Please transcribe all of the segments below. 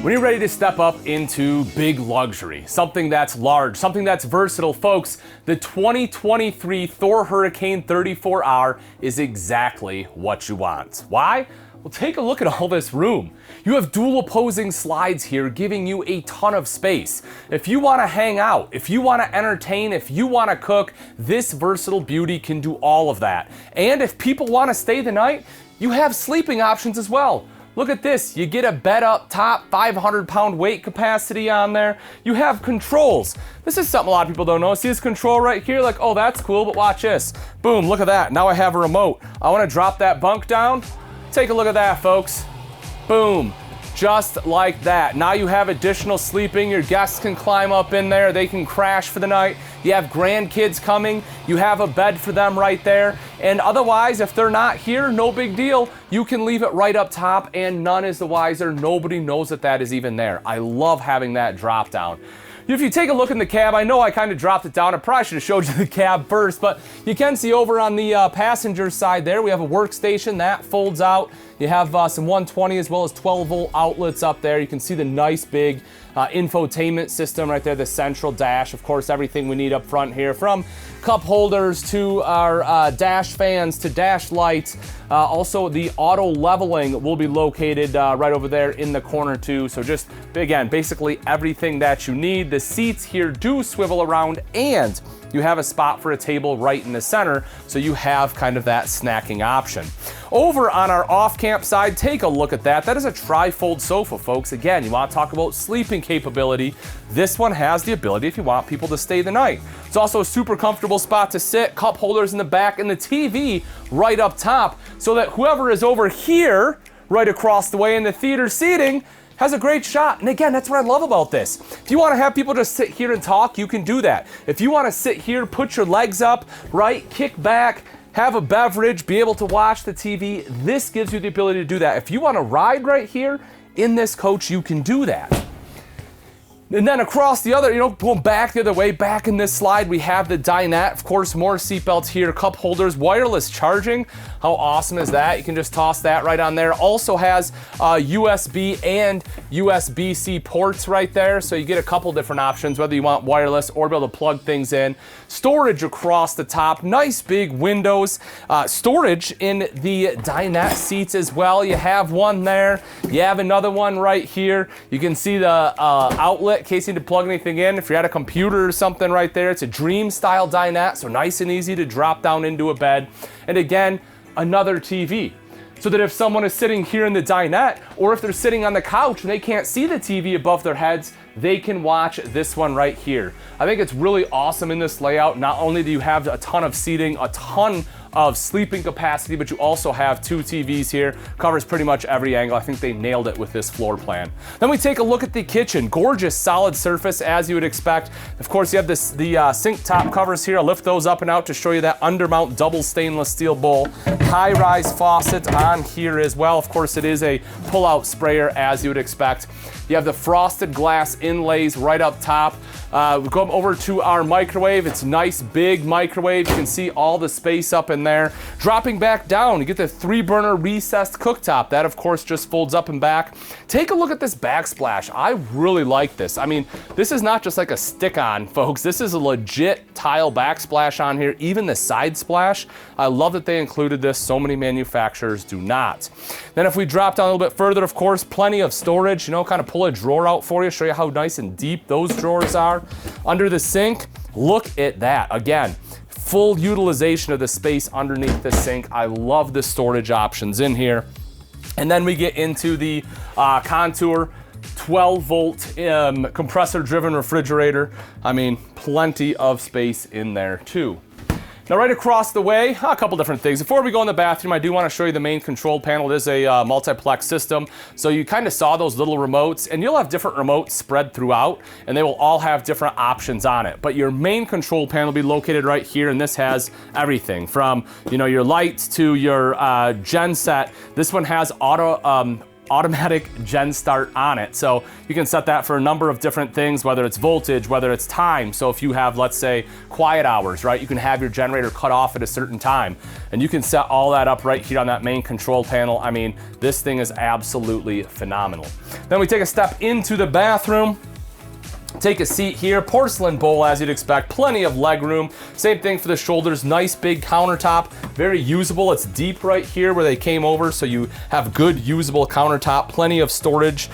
When you're ready to step up into big luxury, something that's large, something that's versatile, folks, the 2023 Thor Hurricane 34R is exactly what you want. Why? Well, take a look at all this room. You have dual opposing slides here giving you a ton of space. If you want to hang out, if you want to entertain, if you want to cook, this versatile beauty can do all of that. And if people want to stay the night, you have sleeping options as well. Look at this, you get a bed up top, 500-pound weight capacity on there. You have controls. This is something a lot of people don't know. See this control right here? Like, oh, that's cool, but watch this. Boom, look at that. Now I have a remote. I want to drop that bunk down. Take a look at that, folks. Boom, just like that. Now you have additional sleeping. Your guests can climb up in there. They can crash for the night. You have grandkids coming. You have a bed for them right there. And otherwise, if they're not here, no big deal. You can leave it right up top and none is the wiser. Nobody knows that that is even there. I love having that drop down. If you take a look in the cab, I know I kind of dropped it down. I probably should have showed you the cab first, but you can see over on the passenger side there, we have a workstation that folds out. You have some 120 as well as 12-volt outlets up there. You can see the nice big infotainment system right there, the central dash. Of course, everything we need up front here, from cup holders to our dash fans to dash lights. Also, the auto leveling will be located right over there in the corner too. So just, again, basically everything that you need. The seats here do swivel around and you have a spot for a table right in the center, so you have kind of that snacking option. Over on our off-camp side, take a look at that. That is a tri-fold sofa, folks. Again, you want to talk about sleeping capability. This one has the ability if you want people to stay the night. It's also a super comfortable spot to sit, cup holders in the back, and the TV right up top, so that whoever is over here, right across the way in the theater seating, has a great shot. And again, that's what I love about this. If you want to have people just sit here and talk, you can do that. If you want to sit here, put your legs up, right, kick back, have a beverage, be able to watch the TV, this gives you the ability to do that. If you want to ride right here in this coach, you can do that. And then across the other, going back the other way, back in this slide, we have the dinette. Of course, more seatbelts here, cup holders, wireless charging. How awesome is that? You can just toss that right on there. Also has USB and USB-C ports right there. So you get a couple different options, whether you want wireless or be able to plug things in. Storage across the top, nice big windows. Storage in the dinette seats as well. You have one there. You have another one right here. You can see the outlet in case you need to plug anything in. If you're at a computer or something right there, it's a dream style dinette, so nice and easy to drop down into a bed. And again, another TV, so that if someone is sitting here in the dinette, or if they're sitting on the couch and they can't see the TV above their heads, they can watch this one right here. I think it's really awesome in this layout. Not only do you have a ton of seating, a ton of sleeping capacity, but you also have two TVs here. Covers pretty much every angle. I think they nailed it with this floor plan. Then we take a look at the kitchen. Gorgeous solid surface as you would expect. Of course, you have the sink top covers here. I'll lift those up and out to show you that undermount double stainless steel bowl. High-rise faucet on here as well. Of course, it is a pull-out sprayer as you would expect. You have the frosted glass inlays right up top. We go over to our microwave. It's a nice big microwave. You can see all the space up in there. Dropping back down, you get the 3-burner recessed cooktop. That, of course, just folds up and back. Take a look at this backsplash. I really like this. I mean, this is not just like a stick-on, folks. This is a legit tile backsplash on here, even the side splash. I love that they included this. So many manufacturers do not. Then if we drop down a little bit further, of course, plenty of storage. Kind of pull a drawer out for you, show you how nice and deep those drawers are. Under the sink, look at that. Again, full utilization of the space underneath the sink. I love the storage options in here. And then we get into the Contour 12-volt compressor-driven refrigerator. I mean, plenty of space in there too. Now right across the way, a couple different things. Before we go in the bathroom, I do want to show you the main control panel. It is a multiplex system. So you kind of saw those little remotes, and you'll have different remotes spread throughout, and they will all have different options on it. But your main control panel will be located right here, and this has everything from your lights to your gen set. This one has auto automatic gen start on it. So you can set that for a number of different things, whether it's voltage, whether it's time. So if you have, let's say, quiet hours, right, you can have your generator cut off at a certain time, and you can set all that up right here on that main control panel. I mean, this thing is absolutely phenomenal. Then we take a step into the bathroom. Take a seat here, porcelain bowl as you'd expect, plenty of leg room. Same thing for the shoulders, nice big countertop, very usable. It's deep right here where they came over, so you have good usable countertop, plenty of storage.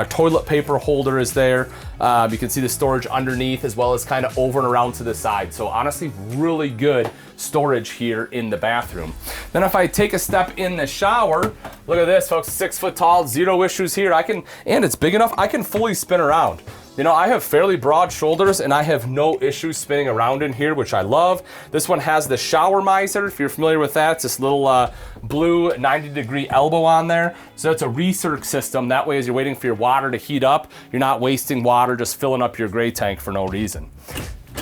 Toilet paper holder is there. You can see the storage underneath as well as kind of over and around to the side. So honestly, really good storage here in the bathroom. Then if I take a step in the shower, look at this, folks, 6 foot tall, zero issues here. And it's big enough, I can fully spin around. You know, I have fairly broad shoulders and I have no issues spinning around in here, which I love. This one has the shower miser. If you're familiar with that, it's this little blue 90-degree elbow on there. So it's a recirc system. That way, as you're waiting for your water to heat up, you're not wasting water just filling up your gray tank for no reason.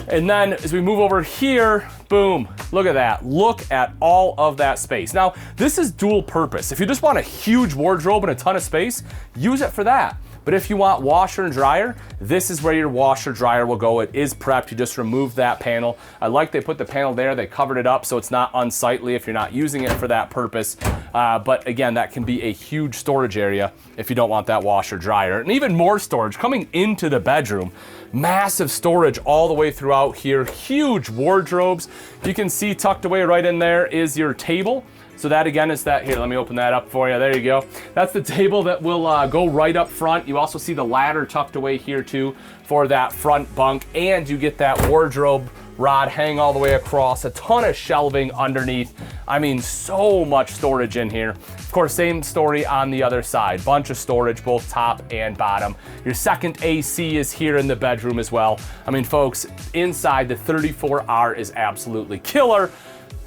And then as we move over here, boom, look at that. Look at all of that space. Now, this is dual purpose. If you just want a huge wardrobe and a ton of space, use it for that. But if you want washer and dryer, this is where your washer dryer will go. It is prepped, you just remove that panel. I like they put the panel there, they covered it up so it's not unsightly if you're not using it for that purpose. But again, that can be a huge storage area if you don't want that washer dryer. And even more storage coming into the bedroom. Massive storage all the way throughout here, huge wardrobes. You can see tucked away right in there is your table. So that again is that, here, let me open that up for you. There you go. That's the table that will go right up front. You also see the ladder tucked away here too for that front bunk, and you get that wardrobe rod hang all the way across, a ton of shelving underneath. I mean, so much storage in here. Of course, same story on the other side. Bunch of storage, both top and bottom. Your second AC is here in the bedroom as well. I mean, folks, inside the 34R is absolutely killer.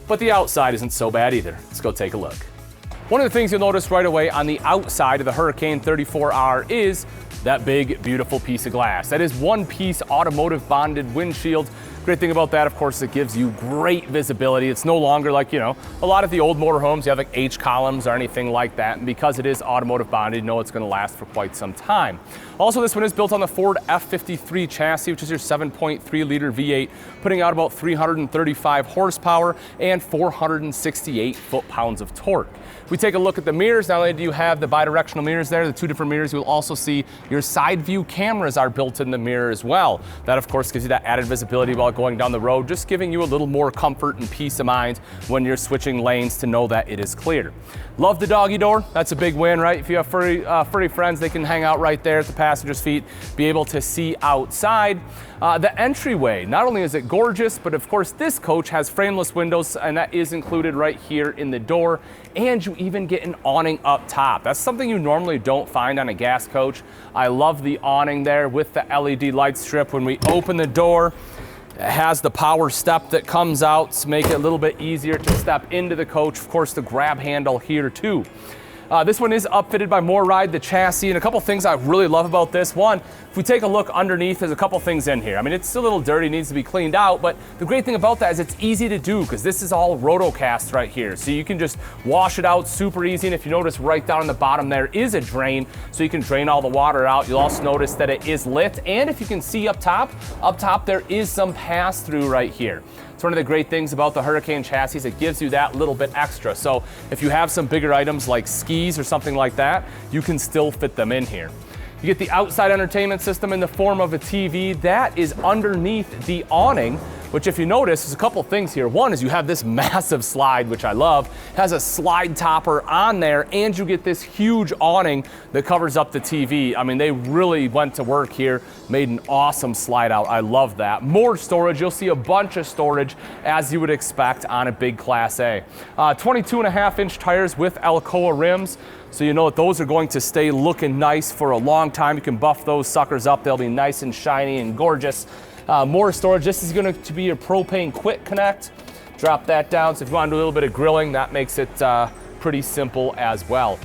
But the outside isn't so bad either. Let's go take a look. One of the things you'll notice right away on the outside of the Hurricane 34R is that big, beautiful piece of glass. That is one piece automotive bonded windshield. Great thing about that, of course, it gives you great visibility. It's no longer like, you know, a lot of the old motorhomes, you have like H columns or anything like that. And because it is automotive bonded, you know it's gonna last for quite some time. Also, this one is built on the Ford F53 chassis, which is your 7.3 liter V8, putting out about 335 horsepower and 468 foot-pounds of torque. If we take a look at the mirrors, not only do you have the bidirectional mirrors there, the two different mirrors, you'll also see your side view cameras are built in the mirror as well. That, of course, gives you that added visibility while going down the road, just giving you a little more comfort and peace of mind when you're switching lanes to know that it is clear. Love the doggy door. That's a big win, right? If you have furry friends, they can hang out right there at the passenger's feet, be able to see outside. The entryway, not only is it gorgeous, but of course this coach has frameless windows, and that is included right here in the door, and you even get an awning up top. That's something you normally don't find on a gas coach. I love the awning there with the LED light strip. When we open the door, it has the power step that comes out to make it a little bit easier to step into the coach. Of course, the grab handle here too. This one is upfitted by MoreRide, the chassis, and a couple things I really love about this. One, if we take a look underneath, there's a couple things in here. I mean, it's a little dirty, needs to be cleaned out, but the great thing about that is it's easy to do because this is all rotocast right here. So you can just wash it out super easy, and if you notice right down on the bottom there is a drain, so you can drain all the water out. You'll also notice that it is lit, and if you can see up top there is some pass-through right here. It's one of the great things about the Hurricane chassis. It gives you that little bit extra. So if you have some bigger items like skis or something like that, you can still fit them in here. You get the outside entertainment system in the form of a TV. That is underneath the awning, which if you notice, there's a couple things here. One is you have this massive slide, which I love. It has a slide topper on there, and you get this huge awning that covers up the TV. I mean, they really went to work here, made an awesome slide out. I love that. More storage, you'll see a bunch of storage as you would expect on a big Class A. 22.5-inch tires with Alcoa rims. So you know that those are going to stay looking nice for a long time. You can buff those suckers up. They'll be nice and shiny and gorgeous. More storage. This is going to be your propane quick connect. Drop that down. So if you want to do a little bit of grilling, that makes it pretty simple as well.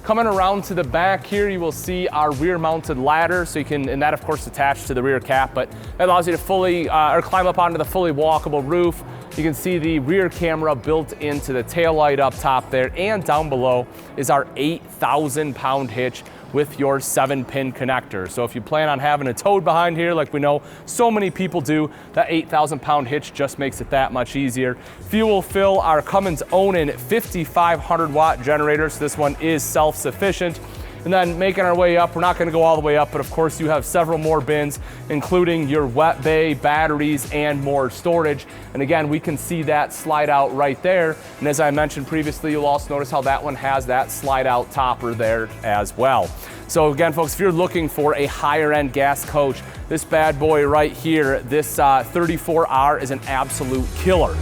Coming around to the back here, you will see our rear mounted ladder. So you can, and that of course attached to the rear cap, but that allows you to fully or climb up onto the fully walkable roof. You can see the rear camera built into the taillight up top there, and down below is our 8,000-pound hitch with your 7-pin connector. So if you plan on having a toad behind here, like we know so many people do, that 8,000-pound hitch just makes it that much easier. Fuel fill our Cummins Onan 5,500-watt generator, so this one is self-sufficient. And then making our way up, we're not going to go all the way up, but of course you have several more bins, including your wet bay, batteries, and more storage. And again, we can see that slide out right there. And as I mentioned previously, you'll also notice how that one has that slide out topper there as well. So again, folks, if you're looking for a higher end gas coach, this bad boy right here, this 34R is an absolute killer.